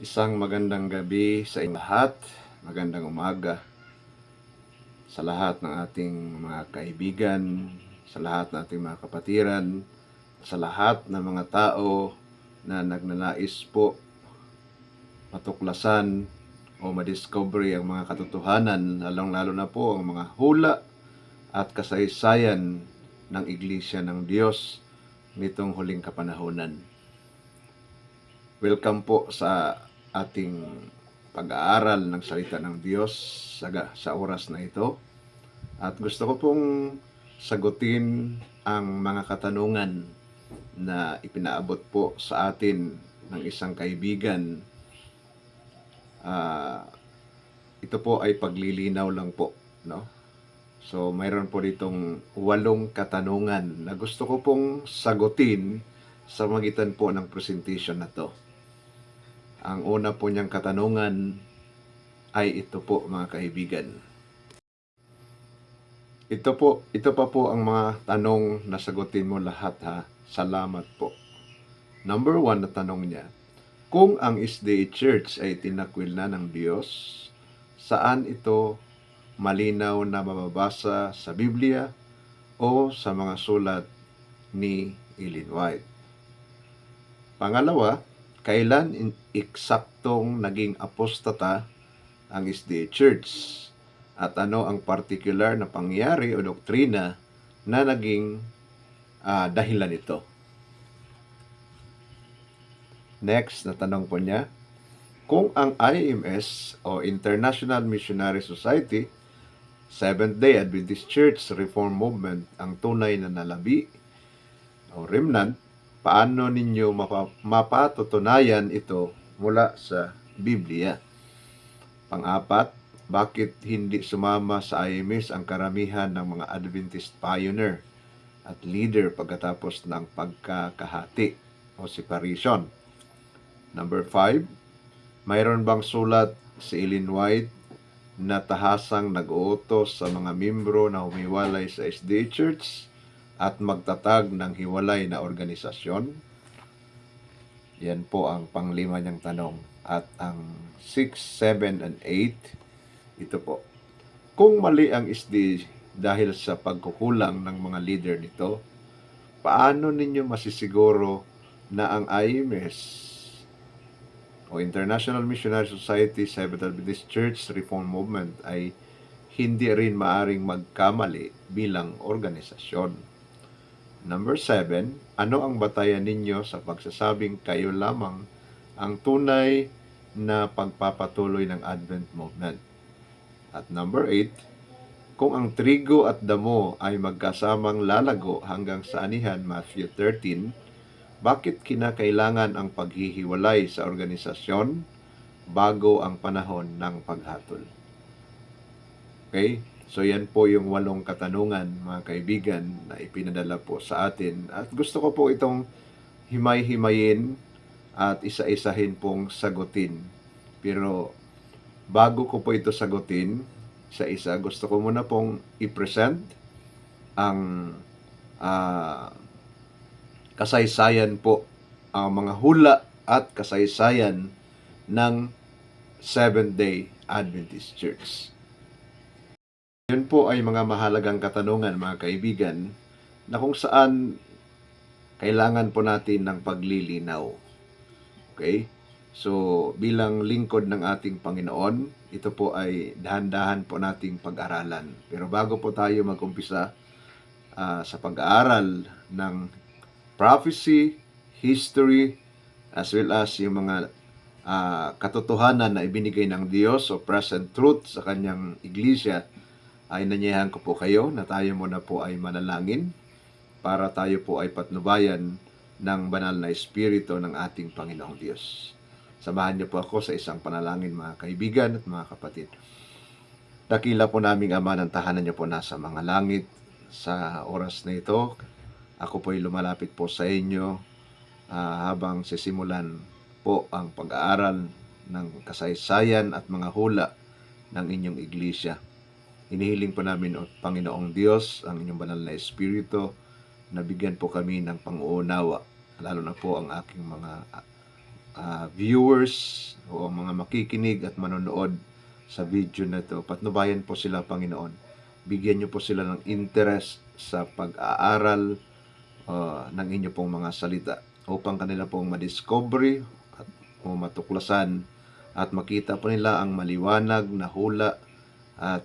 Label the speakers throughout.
Speaker 1: Isang magandang gabi sa inyong lahat, magandang umaga sa lahat ng ating mga kaibigan, sa lahat ng ating mga kapatiran, sa lahat ng mga tao na nagnanais po matuklasan o madiscovery ang mga katotohanan, lalong-lalo na po ang mga hula at kasaysayan ng Iglesia ng Diyos nitong huling kapanahunan. Welcome po sa ating pag-aaral ng salita ng Diyos sa oras na ito. At gusto ko pong sagutin ang mga katanungan na ipinaabot po sa atin ng isang kaibigan. Ito po ay paglilinaw lang po, no? So, mayroon po ditong 8 katanungan na gusto ko pong sagutin sa magitan po ng presentation na to. Ang una po niyang katanungan ay ito po, mga kaibigan. Ito pa po ang mga tanong na sagutin mo lahat, ha. Salamat po. Number 1 na tanong niya, kung ang SDA Church ay tinakwil na ng Diyos, saan ito malinaw na mababasa sa Biblia o sa mga sulat ni Ellen White? Pangalawa, kailan eksaktong naging apostata ang SDA Church? At ano ang particular na pangyayari o doktrina na naging dahilan nito? Next na tanong po niya, kung ang IMS o International Missionary Society, Seventh-day Adventist Church Reform Movement ang tunay na nalabi o remnant, paano ninyo mapatutunayan ito mula sa Biblia? Pang-apat, bakit hindi sumama sa IMS ang karamihan ng mga Adventist pioneer at leader pagkatapos ng pagkakahati o separation? Number 5, mayroon bang sulat si Ellen White na tahasang nag-uutos sa mga membro na humiwalay sa SDA Church at magtatag ng hiwalay na organisasyon? Yan po ang panglima niyang tanong. At ang 6, 7, and 8, ito po. Kung mali ang SDA dahil sa pagkukulang ng mga leader nito, paano ninyo masisiguro na ang IMS o International Missionary Society, Seventh Adventist Church Reform Movement ay hindi rin maaring magkamali bilang organisasyon? Number 7, ano ang batayan ninyo sa pagsasabing kayo lamang ang tunay na pagpapatuloy ng Advent Movement? At number 8, kung ang trigo at damo ay magkasamang lalago hanggang sa anihan, Matthew 13, bakit kinakailangan ang paghihiwalay sa organisasyon bago ang panahon ng paghatol? Okay? So yan po yung 8 katanungan, mga kaibigan, na ipinadala po sa atin. At gusto ko po itong himay-himayin at isa-isahin pong sagutin. Pero bago ko po ito sagutin, isa-isa, gusto ko muna pong i-present ang kasaysayan po, ang mga hula at kasaysayan ng Seventh-day Adventist Church. Yun po ay mga mahalagang katanungan, mga kaibigan, na kung saan kailangan po natin ng paglilinaw. Okay? So, bilang lingkod ng ating Panginoon, ito po ay dahan-dahan po nating pag-aralan. Pero bago po tayo mag-umpisa sa pag-aaral ng prophecy, history, as well as yung mga katotohanan na ibinigay ng Diyos o present truth sa kanyang iglesia, ay nanyayahan ko po kayo na tayo muna po ay manalangin para tayo po ay patnubayan ng banal na Espiritu ng ating Panginoong Diyos. Samahan niyo po ako sa isang panalangin, mga kaibigan at mga kapatid. Dakila po naming Ama, ng tahanan niyo po nasa mga langit. Sa oras na ito, ako po ay lumalapit po sa inyo habang sisimulan po ang pag-aaral ng kasaysayan at mga hula ng inyong iglesia. Inihiling po namin, o Panginoong Diyos, ang inyong banal na Espiritu, na bigyan po kami ng pang-uunawa, lalo na po ang aking mga viewers, o ang mga makikinig at manonood sa video na ito, patnubayan po sila, Panginoon. Bigyan niyo po sila ng interest sa pag-aaral ng inyo pong mga salita upang kanila pong madiscovery at o matuklasan at makita po nila ang maliwanag na hula at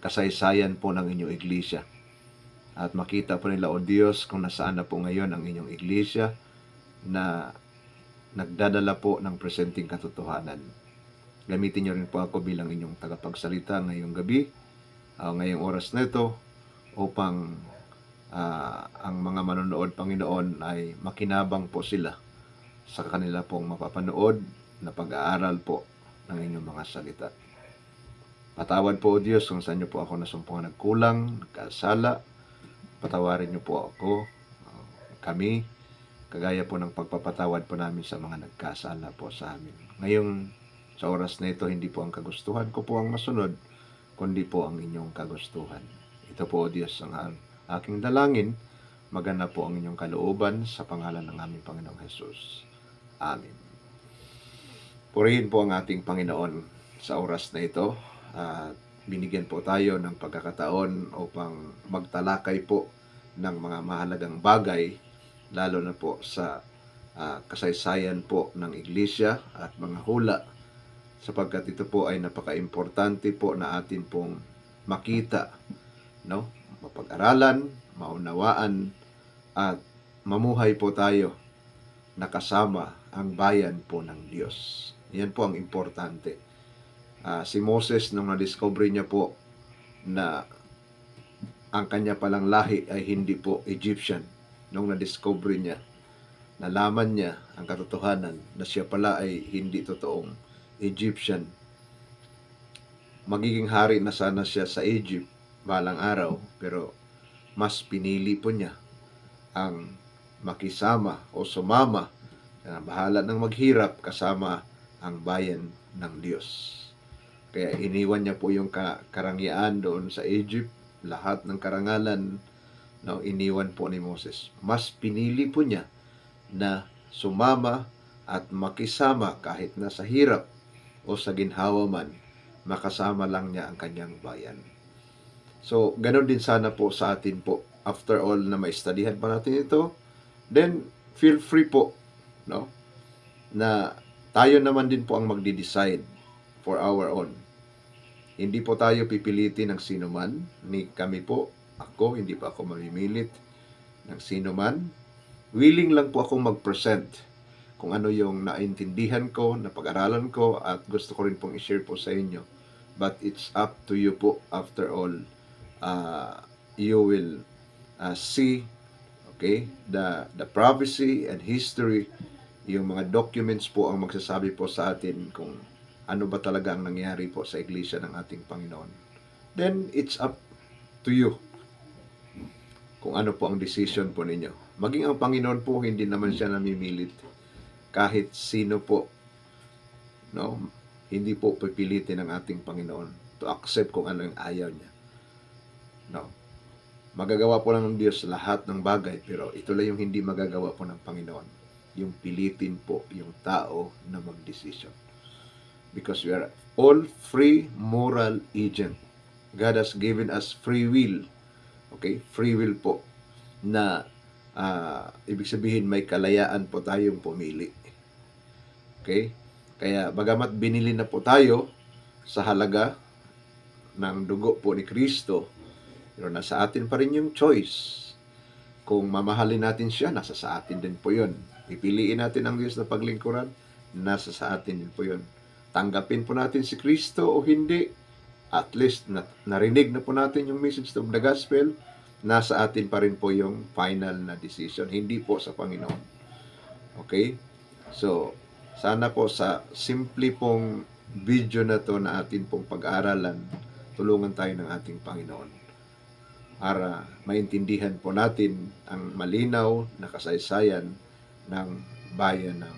Speaker 1: kasaysayan po ng inyong iglesia. At makita po nila, O Diyos, kung nasaan na po ngayon ang inyong iglesia na nagdadala po ng presenting katotohanan. Gamitin niyo rin po ako bilang inyong tagapagsalita ngayong gabi, ngayong oras na ito, upang ang mga manonood, Panginoon, ay makinabang po sila sa kanila pong mapapanood na pag-aaral po ng inyong mga salita. Patawad po, O Diyos, kung saan niyo po ako nasumpungan nagkulang, nagkasala. Patawarin niyo po ako, kami, kagaya po ng pagpapatawad po namin sa mga nagkasala po sa amin. Ngayong sa oras na ito, hindi po ang kagustuhan ko po ang masunod, kundi po ang inyong kagustuhan. Ito po, O Diyos, ang aking dalangin, magana po ang inyong kalooban sa pangalan ng aming Panginoong Hesus. Amen. Purihin po ang ating Panginoon sa oras na ito. Binigyan po tayo ng pagkakataon upang magtalakay po ng mga mahalagang bagay, lalo na po sa kasaysayan po ng iglesia at mga hula, sapagkat ito po ay napaka-importante po na atin pong makita, no? Mapag-aralan, maunawaan, at mamuhay po tayo nakasama ang bayan po ng Diyos. Yan po ang importante. Si Moses, nung na-discover niya po na ang kanya palang lahi ay hindi po Egyptian, nung na-discover niya, nalaman niya ang katotohanan na siya pala ay hindi totoong Egyptian, magiging hari na sana siya sa Egypt balang araw, pero mas pinili po niya ang makisama o sumama na bahala ng maghirap kasama ang bayan ng Diyos. Kaya iniwan niya po yung karangyaan doon sa Egypt, lahat ng karangalan, no, iniwan po ni Moses. Mas pinili po niya na sumama at makisama kahit nasa hirap o sa ginhawa man, makasama lang niya ang kanyang bayan. So, ganoon din sana po sa atin po. After all na maistudihan pa natin ito, then feel free po, no, na tayo naman din po ang magde-decide for our own. Hindi po tayo pipilitin ng sino man, ni kami po, ako, hindi pa ako mamimilit ng sino man. Willing lang po akong mag-present kung ano yung naintindihan ko, napag-aralan ko, at gusto ko rin pong i-share po sa inyo. But it's up to you po. After all, you will see, okay, the prophecy and history, yung mga documents po ang magsasabi po sa atin kung ano ba talaga ang nangyari po sa iglesia ng ating Panginoon. Then, it's up to you kung ano po ang decision po ninyo. Maging ang Panginoon po, hindi naman siya namimilit. Kahit sino po, no, hindi po pipilitin ng ating Panginoon to accept kung ano yung ayaw niya. No. Magagawa po lang ng Diyos lahat ng bagay, pero ito lang yung hindi magagawa po ng Panginoon. Yung pilitin po yung tao na mag-decision. Because we are all free moral agent. God has given us free will. Okay? Free will po. Na ibig sabihin may kalayaan po tayong pumili. Okay? Kaya bagamat binili na po tayo sa halaga ng dugo po ni Kristo, pero nasa atin pa rin yung choice. Kung mamahalin natin siya, nasa sa atin din po yun. Pipiliin natin ang Diyos na paglingkuran, nasa sa atin din po yun. Tanggapin po natin si Kristo o hindi, at least narinig na po natin yung message of the gospel, nasa atin pa rin po yung final na decision, hindi po sa Panginoon. Okay? So, sana po sa simple pong video na to na atin pong pag-aralan, tulungan tayo ng ating Panginoon para maintindihan po natin ang malinaw na kasaysayan ng bayan ng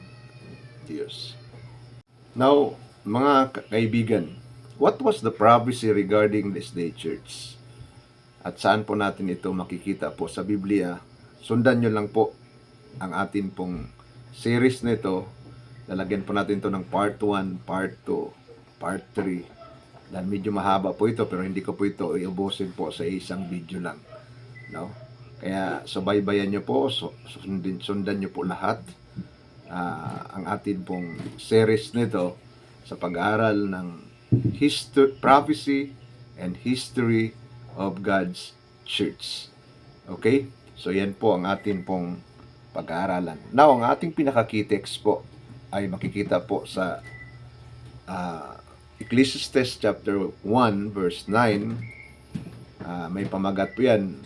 Speaker 1: Diyos. Now, mga kaibigan, what was the prophecy regarding this day church? At saan po natin ito makikita po sa Biblia? Sundan nyo lang po ang atin pong series nito Lalagyan po natin to ng part 1, part 2, part 3. Dahil medyo mahaba po ito, pero hindi ko po ito iubusin po sa isang video lang. No? Kaya subaybayan nyo po, sundan nyo po lahat ang atin pong series nito sa pag-aaral ng prophecy and history of God's Church. Okay? So yan po ang atin pong pag-aaralan. Now, ang ating pinaka-key text po ay makikita po sa Ecclesiastes chapter 1 verse 9. May pamagat po yan.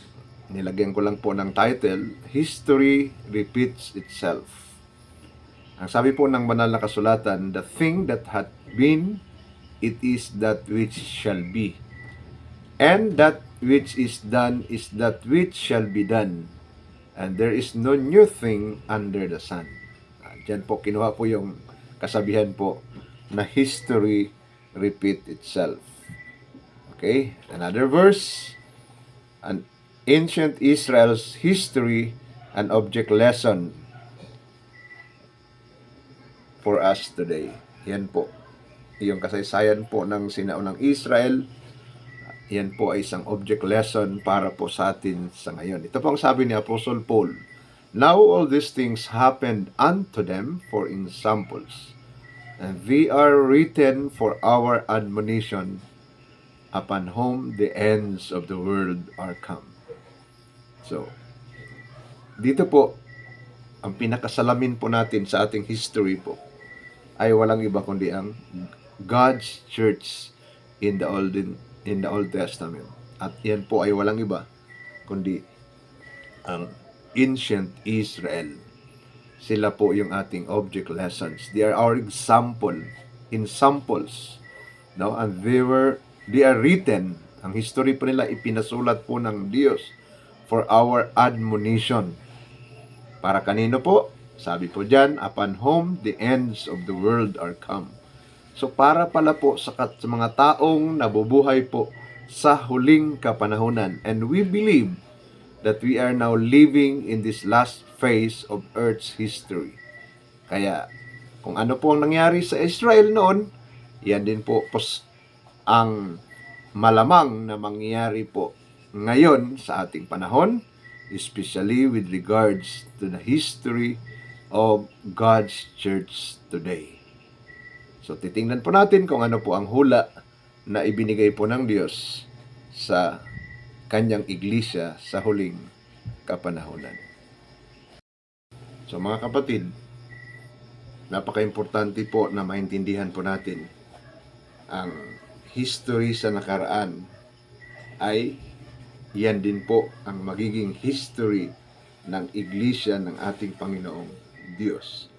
Speaker 1: Nilagyan ko lang po ng title, History Repeats Itself. Ang sabi po ng banal na kasulatan, the thing that hath been, it is that which shall be. And that which is done is that which shall be done. And there is no new thing under the sun. Diyan po, kinuha po yung kasabihan po na history repeat itself. Okay? Another verse, an ancient Israel's history, an object lesson for us today. Yan po. Yung kasaysayan po ng sinaunang Israel, yan po ay isang object lesson para po sa atin sa ngayon. Ito po ang sabi ni Apostle Paul, now all these things happened unto them for examples, and they are written for our admonition, upon whom the ends of the world are come. So, dito po, ang pinakasalamin po natin sa ating history po, ay walang iba kundi ang God's Church in the Old Testament. At yan po ay walang iba kundi ang ancient Israel. Sila po yung ating object lessons. They are our examples. No? And they are written. Ang history po nila ipinasulat po ng Diyos for our admonition. Para kanino po? Sabi po dyan, upon whom the ends of the world are come. So para pala po sa mga taong nabubuhay po sa huling kapanahunan. And we believe that we are now living in this last phase of Earth's history. Kaya kung ano po ang nangyari sa Israel noon, yan din po ang malamang na mangyayari po ngayon sa ating panahon, especially with regards to the history of God's Church today. So titingnan po natin kung ano po ang hula na ibinigay po ng Diyos sa kanyang iglesia sa huling kapanahunan. So mga kapatid, napaka-importante po na maintindihan po natin ang history sa nakaraan ay yan din po ang magiging history ng iglesia ng ating Panginoong Diyos.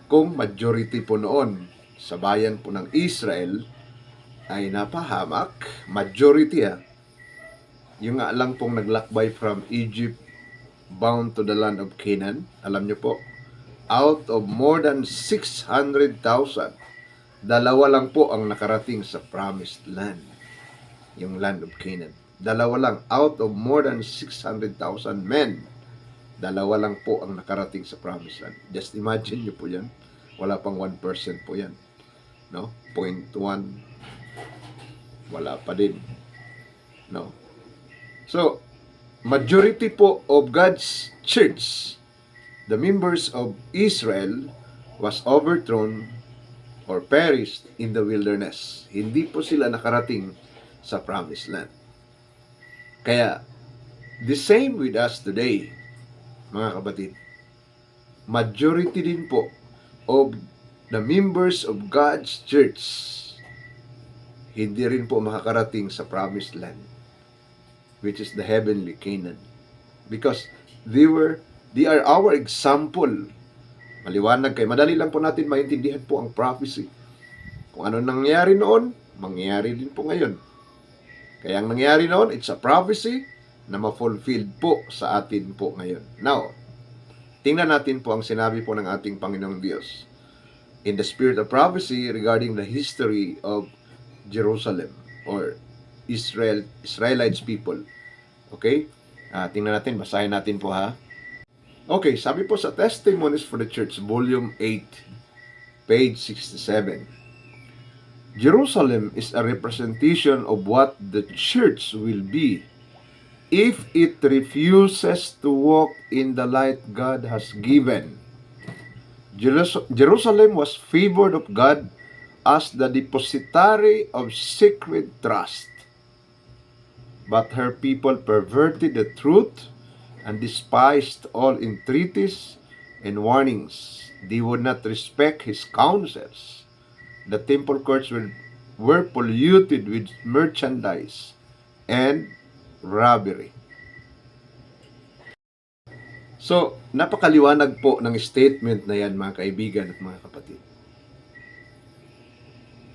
Speaker 1: Kung majority po noon sa bayan po ng Israel ay napahamak, majority yung nga lang pong naglakbay from Egypt bound to the land of Canaan, alam nyo po, out of more than 600,000, dalawa lang po ang nakarating sa promised land, yung land of Canaan. Dalawa lang, out of more than 600,000 men, dalawa lang po ang nakarating sa promised land. Just imagine nyo po yan. Wala pang 1% po yan. No? 0.1. Wala pa din. No? So, majority po of God's church, the members of Israel, was overthrown or perished in the wilderness. Hindi po sila nakarating sa promised land. Kaya, the same with us today, mga kapatid. Majority din po of the members of God's church hindi rin po makakarating sa promised land, which is the heavenly Canaan. Because they are our example. Maliwanag kayo. Madali lang po natin maintindihan po ang prophecy. Kung ano nangyari noon, mangyayari din po ngayon. Kaya ang nangyari noon, it's a prophecy na ma-fulfilled po sa atin po ngayon. Now, tingnan natin po ang sinabi po ng ating Panginoong Diyos in the spirit of prophecy regarding the history of Jerusalem or Israelites people. Okay? Tingnan natin, basahin natin po ha. Okay, sabi po sa Testimonies for the Church, Volume 8, page 67. Jerusalem is a representation of what the church will be if it refuses to walk in the light God has given. Jerusalem was favored of God as the depository of sacred trust. But her people perverted the truth and despised all entreaties and warnings. They would not respect his counsels. The temple courts were polluted with merchandise and robbery. So, napakaliwanag po ng statement na yan, mga kaibigan at mga kapatid.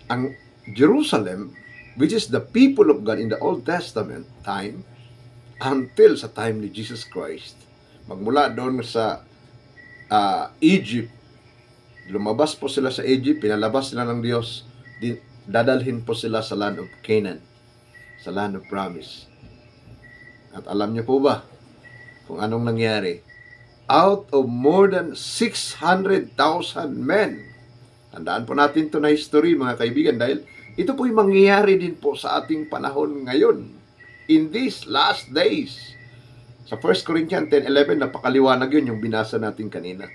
Speaker 1: Ang Jerusalem, which is the people of God in the Old Testament time, until sa time ni Jesus Christ, magmula doon sa Egypt, lumabas po sila sa Egypt, pinalabas sila ng Diyos, dadalhin po sila sa land of Canaan, sa land of promise. At alam niyo po ba kung anong nangyari? Out of more than 600,000 men. Tandaan po natin ito na history, mga kaibigan, dahil ito po'y mangyayari din po sa ating panahon ngayon. In these last days. Sa 1 Corinthians 10:11, napakaliwanag yun, yung binasa natin kanina.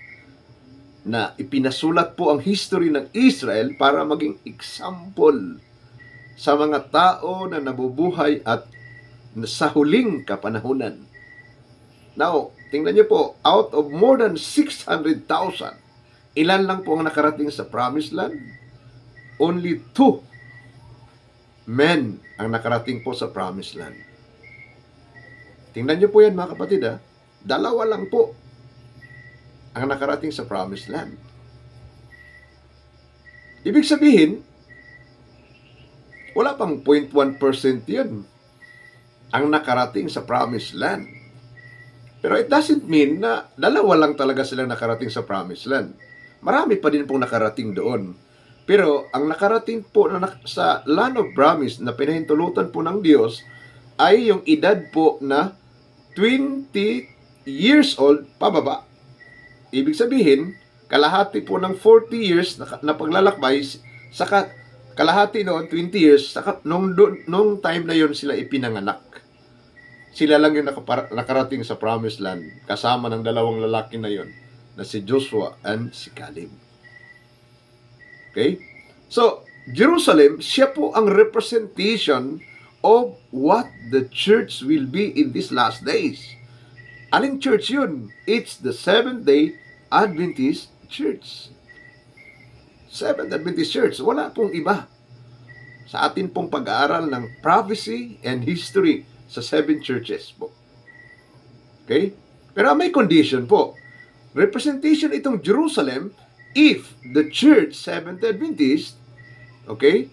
Speaker 1: Na ipinasulat po ang history ng Israel para maging example sa mga tao na nabubuhay at sa huling kapanahunan. Now, tingnan niyo po, out of more than 600,000, ilan lang po ang nakarating sa Promised Land? Only 2 men ang nakarating po sa Promised Land. Tingnan niyo po yan, mga kapatid, ha? 2 lang po ang nakarating sa Promised Land. Ibig sabihin, wala pang 0.1% yun ang nakarating sa Promised Land. Pero it doesn't mean na 2 lang talaga silang nakarating sa Promised Land. Marami pa din pong nakarating doon. Pero ang nakarating po sa Land of Promise na pinahintulutan po ng Diyos ay yung edad po na 20 years old pababa. Ibig sabihin, kalahati po ng 40 years na paglalakbay, saka kalahati noon, 20 years, saka nung time na yon sila ipinanganak. Sila lang yung nakarating sa Promised Land, kasama ng 2 lalaki na yon, na si Joshua and si Caleb. Okay? So, Jerusalem, siya po ang representation of what the church will be in these last days. Aling church yun? It's the Seventh-day Adventist Church. Seventh Adventist Church. Wala pong iba. Sa atin pong pag-aaral ng prophecy and history sa 7 churches po. Okay? Pero may condition po. Representation itong Jerusalem if the church, Seventh Adventist, okay,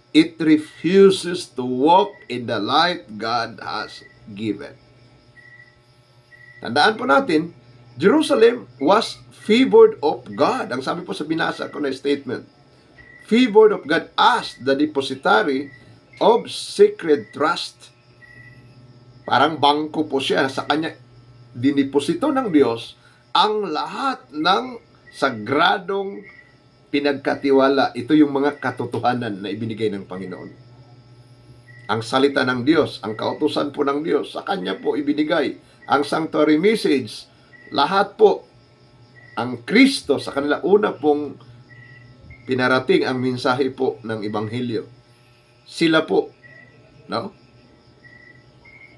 Speaker 1: it refuses to walk in the light God has given. Tandaan po natin, Jerusalem was favored of God. Ang sabi po sa binasa ko na statement, favored of God as the depository of sacred trust. Parang bangko po siya, sa kanya diniposito ng Diyos ang lahat ng sagradong pinagkatiwala. Ito yung mga katotohanan na ibinigay ng Panginoon. Ang salita ng Diyos, ang kautusan po ng Diyos, sa kanya po ibinigay. Ang sanctuary message, lahat po, ang Kristo, sa kanila una pong pinarating ang mensahe po ng Ebanghelyo. Sila po, no?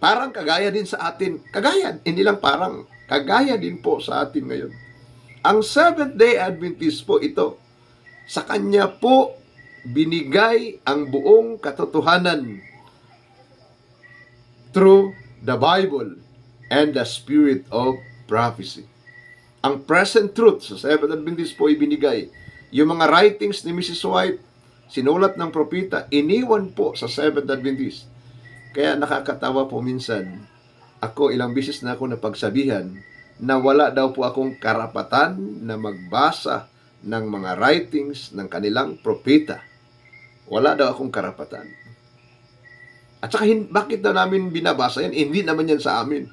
Speaker 1: Parang kagaya din sa atin, kagaya, hindi lang parang, kagaya din po sa atin ngayon. Ang Seventh-day Adventist po ito, sa kanya po binigay ang buong katotohanan through the Bible and the spirit of prophecy. Ang present truth sa Seventh Adventist po ibinigay. Yung mga writings ni Mrs. White, sinulat ng propeta, iniwan po sa Seventh Adventist. Kaya nakakatawa po minsan, ako ilang beses na ako napagsabihan na wala daw po akong karapatan na magbasa ng mga writings ng kanilang propeta. Wala daw akong karapatan. At saka, bakit daw namin binabasa yan? Hindi naman yan sa amin.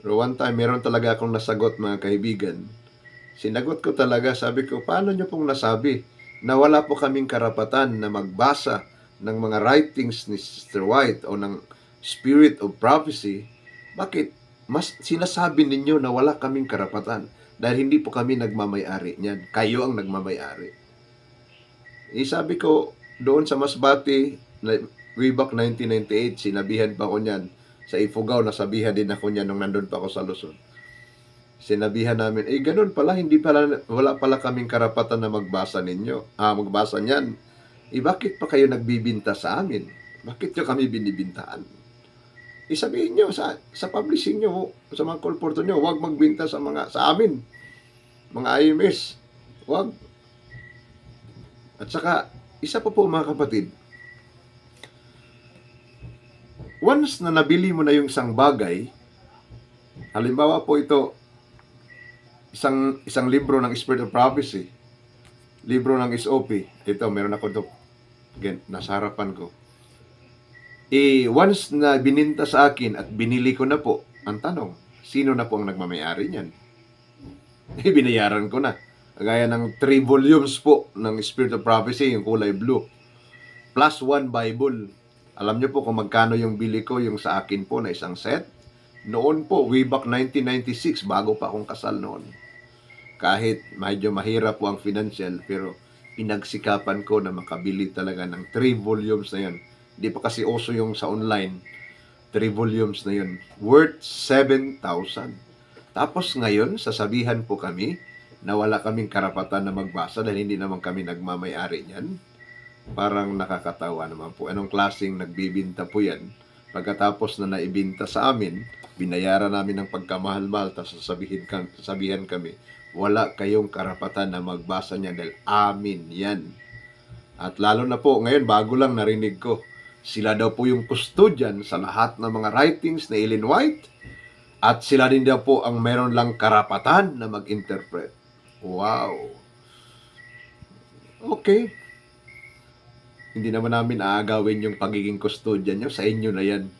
Speaker 1: Pero one time, meron talaga akong nasagot, mga kaibigan, Sinagot ko talaga, sabi ko, paano nyo pong nasabi na wala po kaming karapatan na magbasa ng mga writings ni Sister White o ng Spirit of Prophecy? Bakit mas sinasabi ninyo na wala kaming karapatan? Dahil hindi po kami nagmamay-ari niyan. Kayo ang nagmamay-ari. Sabi ko, doon sa Masbate, way back 1998, sinabihan pa ko niyan. Sa Ifugao, nasabihan din ako niyan nung nandun pa ako sa Luzon. Sinabihan namin, ganun pala, wala pala kaming karapatan na magbasa magbasa niyan. Bakit pa kayo nagbibinta sa amin? Bakit nyo kami binibintaan? Sabihin nyo sa publishing nyo, sa mga colportor nyo, huwag magbinta sa amin, mga IMS. Huwag. At saka, isa pa po mga kapatid, once na nabili mo na yung isang bagay, halimbawa po ito, isang libro ng Spirit of Prophecy, libro ng SOP, ito, meron ako ito, again, nasa harapan ko. Once na bininta sa akin at binili ko na po, ang tanong, sino na po ang nagmamayari niyan? Binayaran ko na. Gaya ng 3 volumes po ng Spirit of Prophecy, yung kulay blue. Plus 1 Bible. Alam niyo po kung magkano yung bili ko, yung sa akin po na isang set? Noon po, way back 1996, bago pa akong kasal noon. Kahit medyo mahirap po ang financial, pero pinagsikapan ko na makabili talaga ng 3 volumes na yun. Hindi pa kasi uso yung sa online. 3 volumes na yun. Worth 7,000. Tapos ngayon, sasabihan po kami na wala kaming karapatan na magbasa dahil hindi naman kami nagmamay-ari niyan. Parang nakakatawa naman po. Anong klaseng nagbibinta po yan? Pagkatapos na naibinta sa amin, binayaran namin ng pagkamahal-mahal, tapos sabihan kami, wala kayong karapatan na magbasa niyan dahil amin yan. At lalo na po, ngayon bago lang narinig ko, sila daw po yung custodian sa lahat ng mga writings na Ellen White at sila din daw po ang meron lang karapatan na mag-interpret. Wow! Okay. Hindi naman namin aagawin yung pagiging custodian nyo. Sa inyo na yan.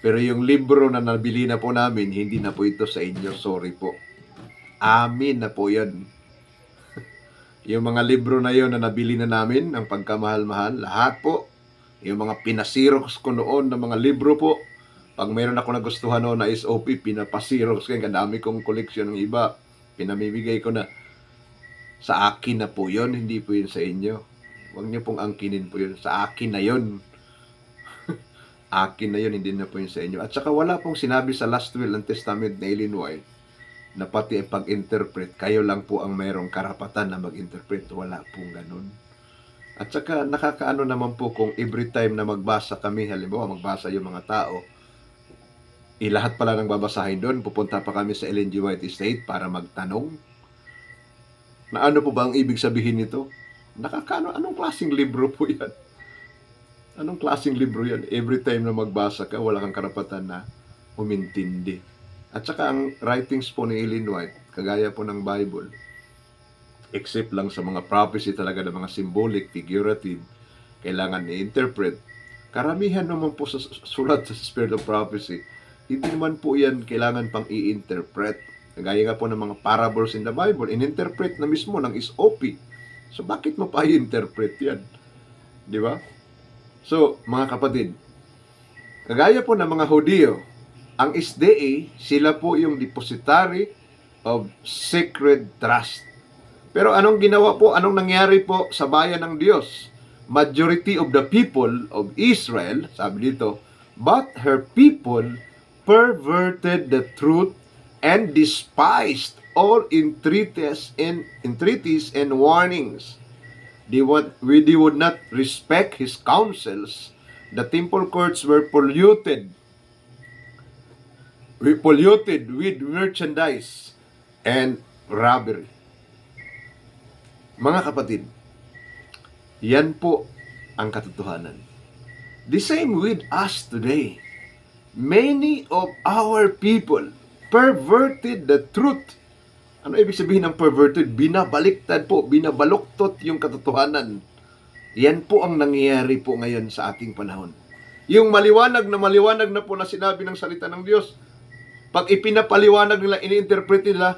Speaker 1: Pero yung libro na nabili na po namin, hindi na po ito sa inyo. Sorry po. Amin na po yan. Yung mga libro na yon na nabili na namin, ng pagkamahal-mahal, lahat po. Yung mga pinasirox ko noon ng mga libro po, pag mayroon ako nagustuhan noon na SOP, pinapasirox ko. Kadami kong koleksyon ng iba. Pinamimigay ko na. Sa akin na po yon, hindi po yun sa inyo. Huwag niyo pong angkinin po yun. Sa akin na yun. Akin na yun, hindi na po yun sa inyo. At saka wala pong sinabi sa last will and testament na Ellen White na pati pag-interpret, kayo lang po ang mayroong karapatan na mag-interpret. Wala pong ganun. At saka nakakaano naman po kung every time na magbasa kami, halimbawa magbasa yung mga tao, lahat pala ng babasahin doon, pupunta pa kami sa Ellen G. White Estate para magtanong. Na ano po ba ang ibig sabihin nito? Nakakano, anong klaseng libro po yan? Anong klaseng libro yan? Every time na magbasa ka, wala kang karapatan na umintindi. At saka ang writings po ni Ellen White, kagaya po ng Bible, except lang sa mga prophecy talaga ng mga symbolic, figurative, kailangan i-interpret. Karamihan naman po sa sulat sa Spirit of Prophecy, hindi naman po yan kailangan pang i-interpret. Kagaya nga po ng mga parables in the Bible, in-interpret na mismo ng SOP. So, bakit mo pa i-interpret yan? Di ba? So, mga kapatid, kagaya po ng mga Hudyo, ang SDA, sila po yung depositary of sacred trust. Pero anong ginawa po? Anong nangyari po sa bayan ng Diyos? Majority of the people of Israel, sabi dito, but her people perverted the truth and despised all entreaties and warnings. They would not respect his counsels. The temple courts were polluted with merchandise and robbery. Mga kapatid, yan po ang katotohanan. The same with us today. Many of our people perverted the truth. Ano ibig sabihin ng perverted? Binabaliktad po, binabaluktot yung katotohanan. Yan po ang nangyayari po ngayon sa ating panahon. Yung maliwanag na po na sinabi ng salita ng Diyos, pag ipinapaliwanag nila, ini-interpret nila,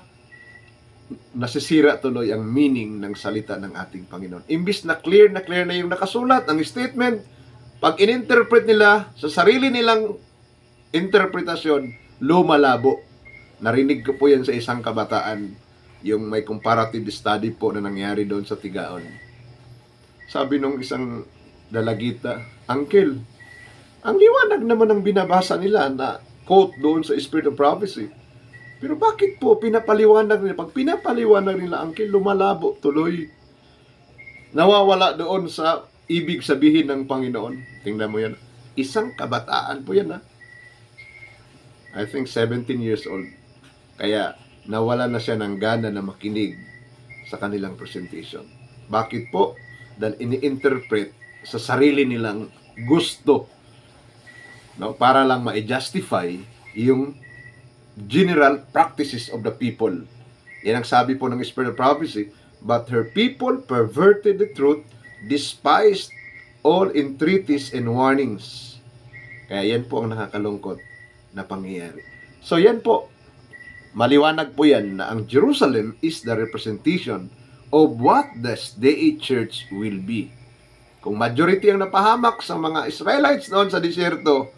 Speaker 1: nasisira tuloy ang meaning ng salita ng ating Panginoon. Imbis na clear na yung nakasulat, ang statement, pag ininterpret nila sa sarili nilang interpretasyon, lumalabo. Narinig ko po yan sa isang kabataan, yung may comparative study po na nangyari doon sa Tigaon. Sabi nung isang dalagita, Uncle, ang liwanag naman ang binabasa nila na quote doon sa Spirit of Prophecy. Pero bakit po pinapaliwanag nila? Pag pinapaliwanag nila, Uncle, lumalabo tuloy. Nawawala doon sa ibig sabihin ng Panginoon. Tingnan mo yan. Isang kabataan po yan, ha? I think 17 years old. Kaya nawala na siya ng gana na makinig sa kanilang presentation. Bakit po? Dahil ini-interpret sa sarili nilang gusto, no? Para lang ma-justify yung general practices of the people. Yan ang sabi po ng Spirit of Prophecy. But her people perverted the truth, despised all entreaties and warnings. Kaya yan po ang nakakalungkot na pangyayari. So yan po, maliwanag po yan na ang Jerusalem is the representation of what the day church will be. Kung majority ang napahamak sa mga Israelites noon sa disyerto,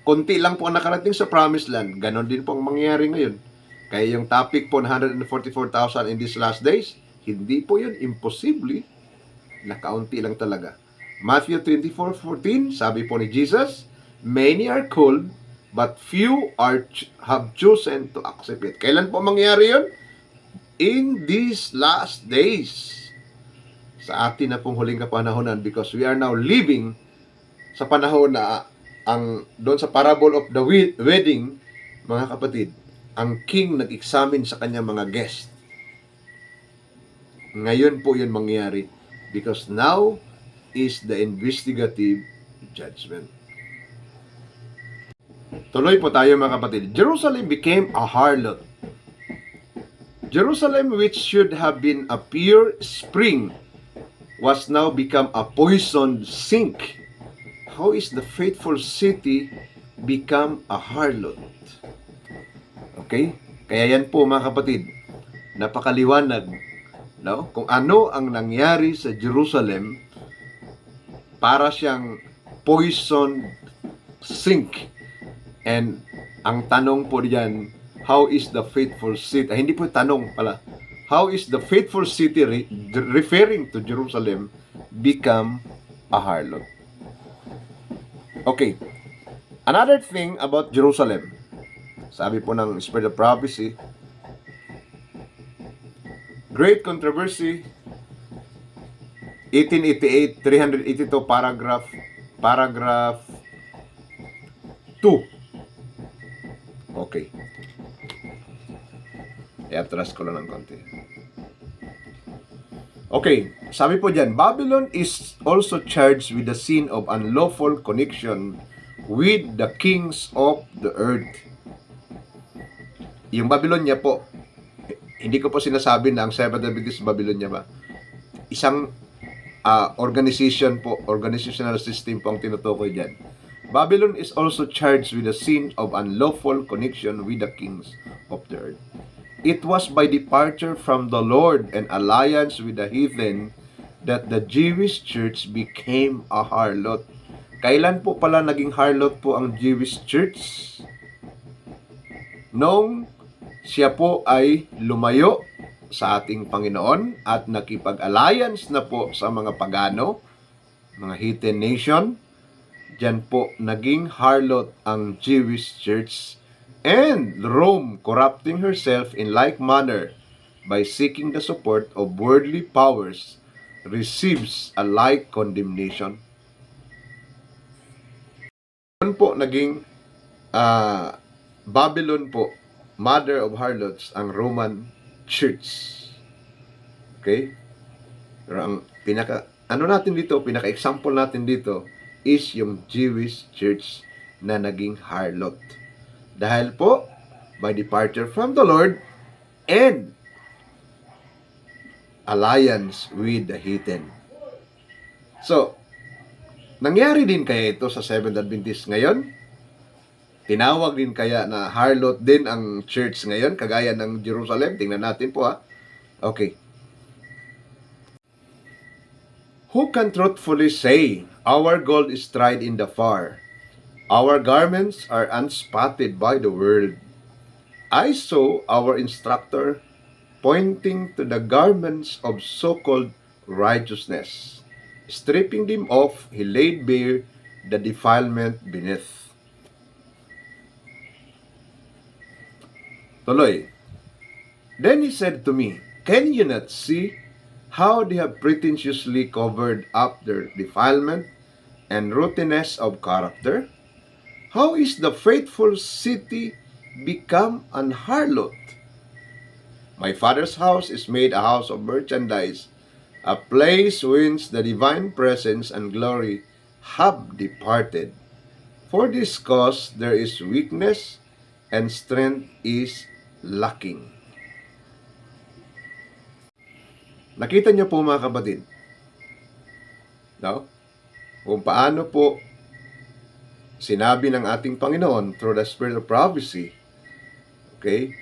Speaker 1: konti lang po ang nakarating sa promised land. Ganon din po ang mangyayari ngayon. Kaya yung topic po na 144,000 in these last days, hindi po yun imposible. Nakaunti lang talaga. Matthew 24:14, sabi po ni Jesus, many are called, but few have chosen to accept it. Kailan po mangyayari yun? In these last days. Sa atin na pong huling kapanahonan, because we are now living sa panahon na ang doon sa parable of the wedding, mga kapatid, ang king nag-examine sa kanyang mga guest. Ngayon po yun mangyayari because now is the investigative judgment. Tuloy po tayo mga kapatid. Jerusalem became a harlot. Jerusalem, which should have been a pure spring, was now become a poisoned sink. How is the faithful city become a harlot? Okay? Kaya yan po mga kapatid, napakaliwanag, no? Kung ano ang nangyari sa Jerusalem, para siyang poisoned sink. And ang tanong po diyan, how is the faithful city? Hindi po tanong pala. How is the faithful city referring to Jerusalem become a harlot? Okay. Another thing about Jerusalem. Sabi po ng Spirit of Prophecy, Great Controversy, 1888, 382, paragraph 2. Okay. I-atras ko lang ng konti. Okay, sabi po dyan, Babylon is also charged with the sin of unlawful connection with the kings of the earth. Yung Babylonia po, hindi ko po sinasabi na ang Seventh Adventist Babylonia ba? Isang organization po, organizational system po ang tinutukoy dyan. Babylon is also charged with the sin of unlawful connection with the kings of the earth. It was by departure from the Lord and alliance with the heathen that the Jewish church became a harlot. Kailan po pala naging harlot po ang Jewish church? Nung siya po ay lumayo sa ating Panginoon at nakipag-alliance na po sa mga pagano, mga heathen nation. Diyan po naging harlot ang Jewish church, and Rome, corrupting herself in like manner by seeking the support of worldly powers, receives a like condemnation. Doon po naging Babylon po, mother of harlots, ang Roman Church. Okay? Pero ang pinaka-example natin dito is yung Jewish church na naging harlot. Dahil po, by departure from the Lord and alliance with the heathen. So, nangyari din kaya ito sa Seventh Adventist ngayon? Tinawag din kaya na harlot din ang church ngayon, kagaya ng Jerusalem? Tingnan natin po ha. Okay. Who can truthfully say, our gold is tried in the fire, our garments are unspotted by the world? I saw our instructor pointing to the garments of so-called righteousness. Stripping them off, he laid bare the defilement beneath. Tuloy. Then he said to me, can you not see how they have pretentiously covered up their defilement and rottenness of character? How is the faithful city become an harlot? My Father's house is made a house of merchandise, a place whence the divine presence and glory have departed. For this cause there is weakness, and strength is lacking. Nakita niyo po mga kapatid, no? Kung paano po sinabi ng ating Panginoon through the spirit of prophecy, okay,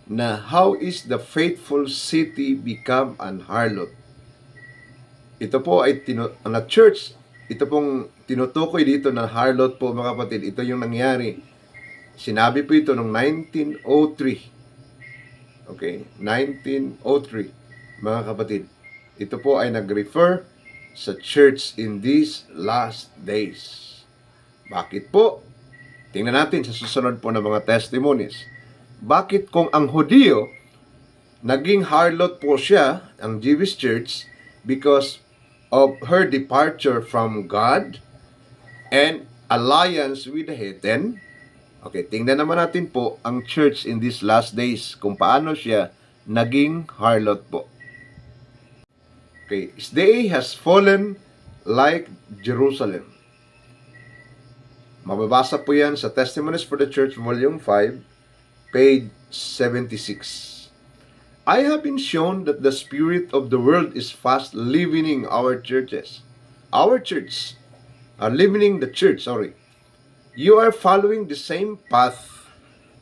Speaker 1: na how is the faithful city become an harlot? Ito po ay na church, ito pong tinutukoy dito na harlot po mga kapatid, ito yung nangyari. Sinabi po ito noong 1903. Okay, 1903. Mga kapatid, ito po ay nag-refer sa church in these last days. Bakit po? Tingnan natin sa susunod po ng mga testimonies. Bakit kung ang Hudyo, naging harlot po siya, ang Jewish church, because of her departure from God and alliance with the heathen? Okay, tingnan naman natin po ang church in these last days, kung paano siya naging harlot po. Okay, his day has fallen like Jerusalem. Mababasa po yan sa Testimonies for the Church, Volume 5, page 76. I have been shown that the spirit of the world is fast leavening our churches. Our church are leavening the church, sorry. You are following the same path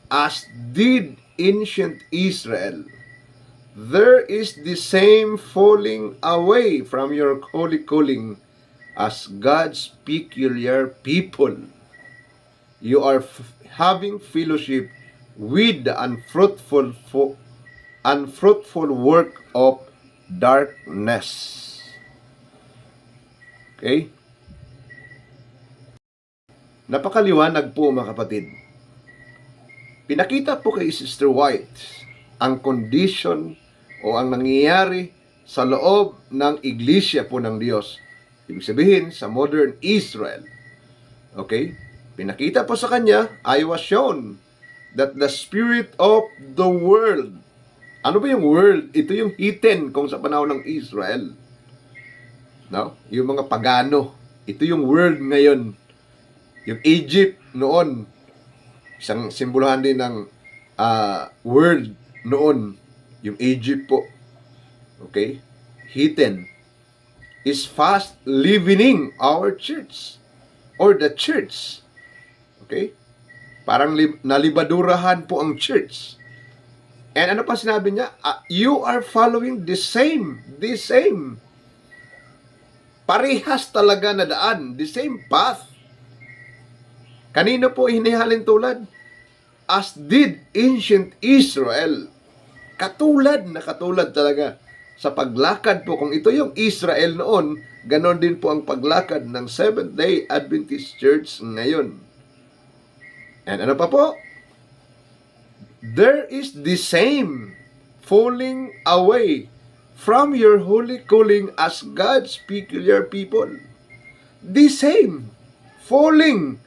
Speaker 1: as did ancient Israel. There is the same falling away from your holy calling as God's peculiar people. You are having fellowship with the unfruitful work of darkness. Okay? Napakaliwanag po mga kapatid. Pinakita po kay Sister White ang condition o ang nangyayari sa loob ng iglesia po ng Diyos. Ibig sabihin, sa modern Israel. Okay? Pinakita po sa kanya, I was shown that the spirit of the world. Ano ba yung world? Ito yung heathen kung sa panahon ng Israel. No? Yung mga pagano. Ito yung world ngayon. Yung Egypt noon. Isang simbolohan din ng world noon. Yung Egypt po. Okay? Heathen is fast leavening our church or the church. Okay? Parang nalibadurahan po ang church. And ano pa sinabi niya? You are following the same. Parehas talaga na daan. The same path. Kanino po hinihalin tulad? As did ancient Israel. Katulad talaga sa paglakad po. Kung ito yung Israel noon, ganon din po ang paglakad ng Seventh-day Adventist Church ngayon. And ano pa po? There is the same falling away from your holy calling as God's peculiar people. The same falling.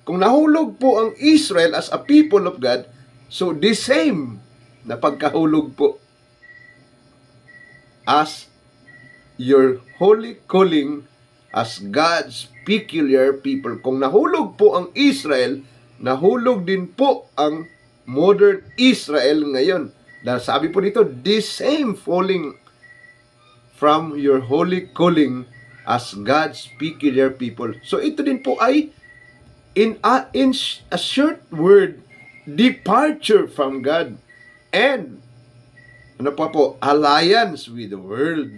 Speaker 1: Kung nahulog po ang Israel as a people of God, so the same na pagkahulog po as your holy calling as God's peculiar people. Kung nahulog po ang Israel, nahulog din po ang modern Israel ngayon. Dahil sabi po dito, the same falling from your holy calling as God's peculiar people. So ito din po ay in a short word, departure from God and Ano pa po? Alliance with the world.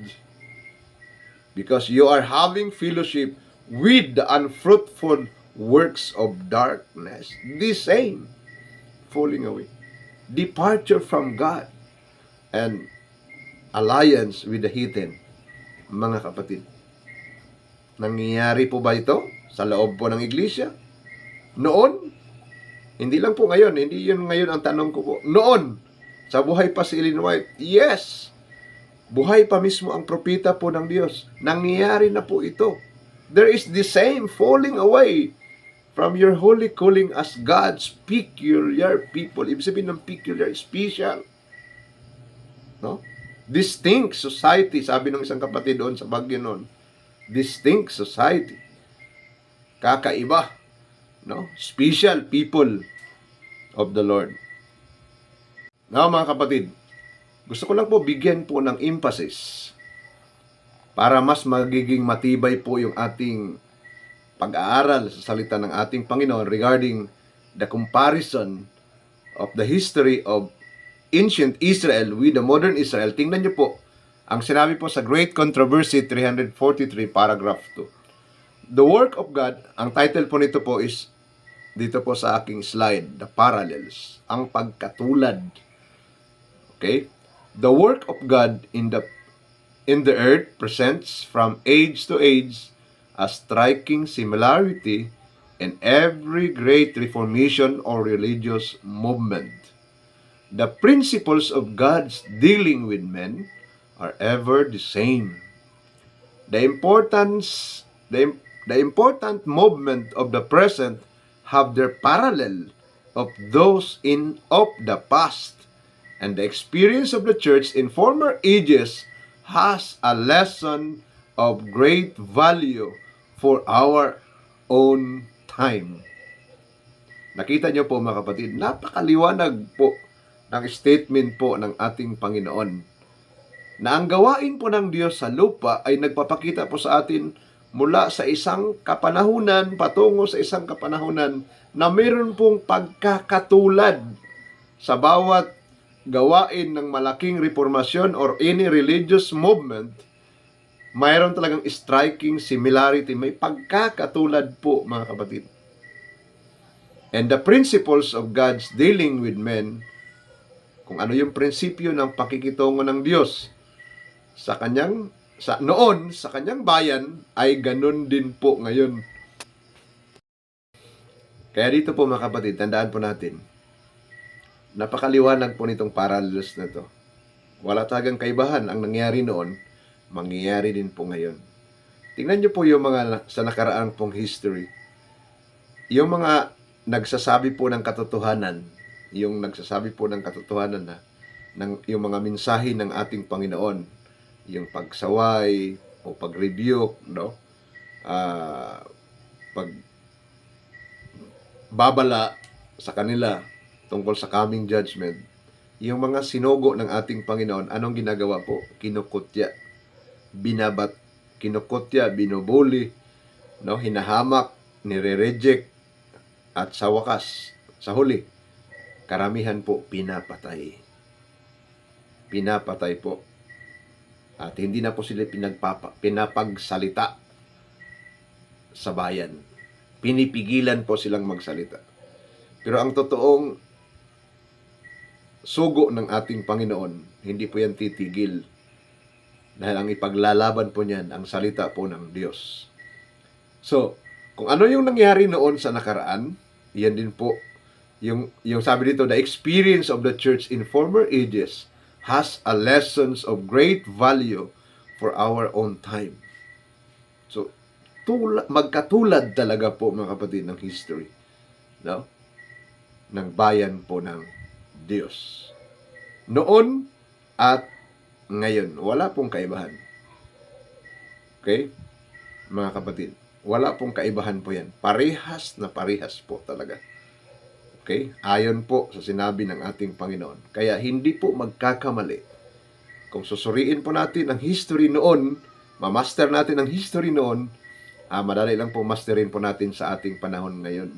Speaker 1: Because you are having fellowship with the unfruitful works of darkness. The same. Falling away. Departure from God. And alliance with the heathen. Mga kapatid. Nangyayari po ba ito sa loob po ng iglesia? Noon, hindi lang po ngayon, hindi yun ngayon ang tanong ko po. Noon, sa buhay pa si Ellen White, yes, buhay pa mismo ang propeta po ng Diyos. Nangyayari na po ito. There is the same falling away from your holy calling as God's peculiar people. Ibig sabihin ng peculiar, special. No? Distinct society, sabi ng isang kapatid doon sa Baguio noon. Distinct society. Kakaiba. No? Special people of the Lord. Now, mga kapatid, gusto ko lang po bigyan po ng emphasis para mas magiging matibay po yung ating pag-aaral sa salita ng ating Panginoon regarding the comparison of the history of ancient Israel with the modern Israel. Tingnan niyo po, ang sinabi po sa Great Controversy 343 paragraph 2. The work of God, ang title po nito po is, dito po sa aking slide, the parallels, ang pagkatulad. Okay? The work of God in the earth presents from age to age a striking similarity in every great reformation or religious movement. The principles of God's dealing with men are ever the same. The important movement of the present have their parallel of those of the past, and the experience of the church in former ages has a lesson of great value for our own time. Nakita niyo po mga kapatid, napakaliwanag po ng statement po ng ating Panginoon na ang gawain po ng Diyos sa lupa ay nagpapakita po sa atin mula sa isang kapanahunan patungo sa isang kapanahunan na mayroon pong pagkakatulad sa bawat gawain ng malaking reformasyon or any religious movement. Mayroon talagang striking similarity, may pagkakatulad po mga kapatid. And the principles of God's dealing with men, kung ano yung prinsipyo ng pakikitungo ng Diyos sa kanyang sa kanyang bayan ay ganun din po ngayon. Kaya dito po mga kapatid, tandaan po natin, napakaliwanag po nitong parallels na to. Wala talagang kaibahan ang nangyari noon, mangyayari din po ngayon. Tingnan niyo po yung mga sa nakaraang pong history. Yung mga nagsasabi po ng katotohanan, na yung mga mensahe ng ating Panginoon, yung pagsaway o pag-rebuke, no? Pagbabala sa kanila tungkol sa coming judgment. Yung mga sinugo ng ating Panginoon, anong ginagawa po? Kinukutya, binubuli, no? Hinahamak, nire-reject, at sa wakas, sa huli, karamihan po pinapatay. Pinapatay po. At hindi na po sila pinapagsalita sa bayan. Pinipigilan po silang magsalita. Pero ang totoong sugo ng ating Panginoon, hindi po yan titigil. Dahil ang ipaglalaban po niyan, ang salita po ng Diyos. So, kung ano yung nangyari noon sa nakaraan, yan din po, yung sabi dito, the experience of the church in former ages has a lessons of great value for our own time. So, magkatulad talaga po mga kapatid ng history, no? Ng bayan po ng Diyos. Noon at ngayon, wala pong kaibahan. Okay? Mga kapatid, wala pong kaibahan po yan. Parehas na parehas po talaga. Okay? Ayon po sa sinabi ng ating Panginoon. Kaya hindi po magkakamali. Kung susuriin po natin ang history noon, mamaster natin ang history noon, madali lang po masterin po natin sa ating panahon ngayon.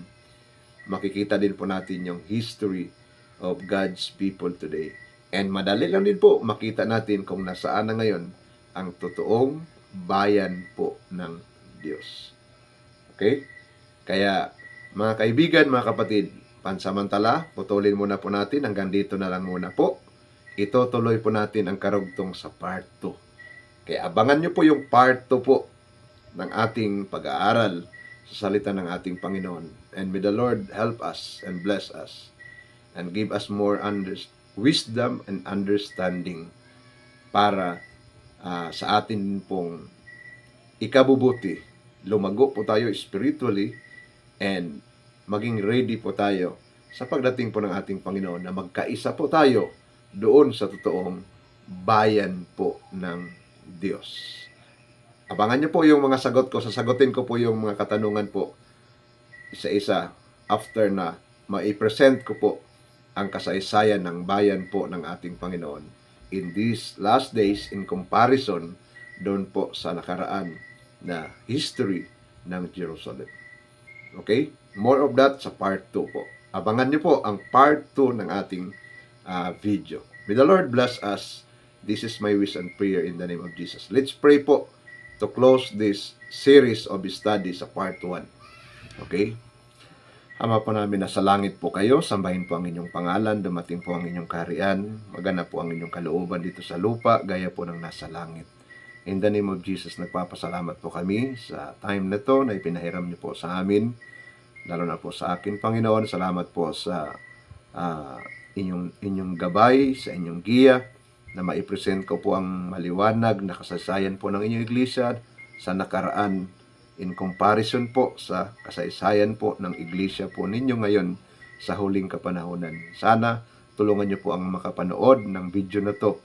Speaker 1: Makikita din po natin yung history of God's people today. And madali lang din po makita natin kung nasaan na ngayon ang totoong bayan po ng Diyos. Okay? Kaya, mga kaibigan, mga kapatid, pansamantala, putulin muna po natin, hanggang dito na lang muna po. Itutuloy po natin ang karugtong sa part 2. Kaya abangan nyo po yung part 2 po ng ating pag-aaral sa salita ng ating Panginoon. And may the Lord help us and bless us and give us more wisdom and understanding para sa atin pong ikabubuti. Lumago po tayo spiritually and maging ready po tayo sa pagdating po ng ating Panginoon na magkaisa po tayo doon sa totoong bayan po ng Diyos. Abangan niyo po yung mga sagot ko. Sasagutin ko po yung mga katanungan po isa-isa after na mai-present ko po ang kasaysayan ng bayan po ng ating Panginoon in these last days in comparison doon po sa nakaraan na history ng Jerusalem. Okay? More of that sa part 2 po. Abangan niyo po ang part 2 ng ating video. May the Lord bless us. This is my wish and prayer in the name of Jesus. Let's pray po to close this series of study sa part 1. Okay? Ama po namin, nasa langit po kayo, sambahin po ang inyong pangalan, dumating po ang inyong kaharian, maganap po ang inyong kalooban dito sa lupa, gaya po ng nasa langit. In the name of Jesus, nagpapasalamat po kami sa time na to na ipinahiram niyo po sa amin, lalo na po sa akin, Panginoon. Salamat po sa inyong gabay, sa inyong giya, na maipresent ko po ang maliwanag na kasaysayan po ng inyong iglesia sa nakaraan in comparison po sa kasaysayan po ng iglesia po ninyo ngayon sa huling kapanahonan. Sana tulungan niyo po ang makapanood ng video na to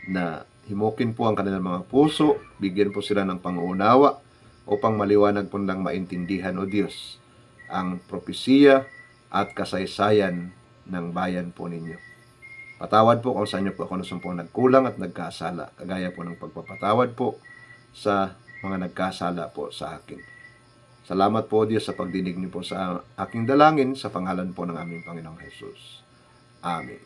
Speaker 1: na himukin po ang kanilang mga puso, bigyan po sila ng pangunawa upang maliwanag po nilang maintindihan, O Diyos, ang propesiya at kasaysayan ng bayan po ninyo. Patawad po kung saan niyo po ako nasumpong nagkulang at nagkasala, kagaya po ng pagpapatawad po sa mga nagkasala po sa akin. Salamat po, Diyos, sa pagdinig niyo po sa aking dalangin sa pangalan po ng aming Panginoong Jesus. Amen.